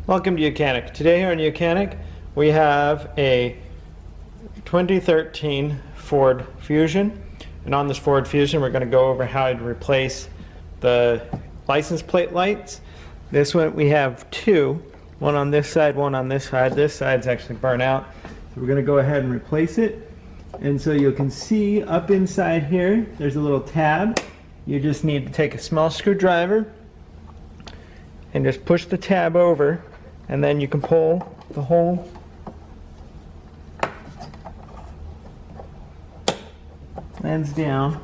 Welcome to YOUCANIC. Today here on YOUCANIC we have a 2013 Ford Fusion, and on this Ford Fusion we're going to go over how to replace the license plate lights. This one we have two, one on this side, one on this side. This side's actually burnt out, so we're going to go ahead and replace it. And so you can see up inside here there's a little tab. You just need to take a small screwdriver and just push the tab over, and then you can pull the whole lens down.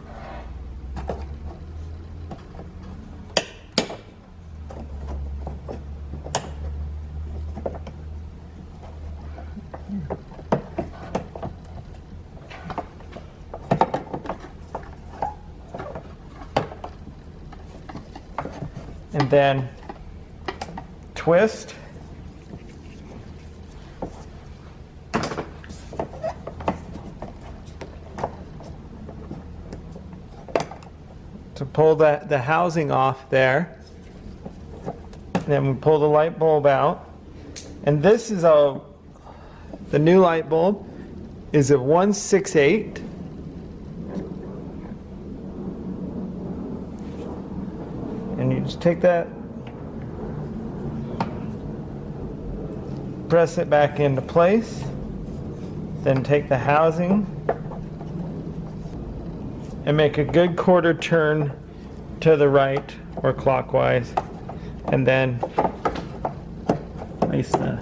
And then twist. To pull the housing off there. And then we pull the light bulb out. And this is the new light bulb is a 168. And you just take that, press it back into place, then take the housing and make a good quarter turn to the right or clockwise, and then place the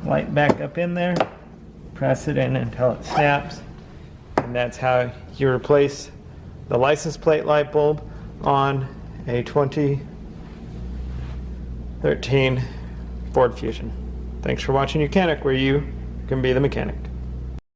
light back up in there, press it in until it snaps, and that's how you replace the license plate light bulb on a 2013 Ford Fusion. Thanks for watching YOUCANIC, where you can be the mechanic.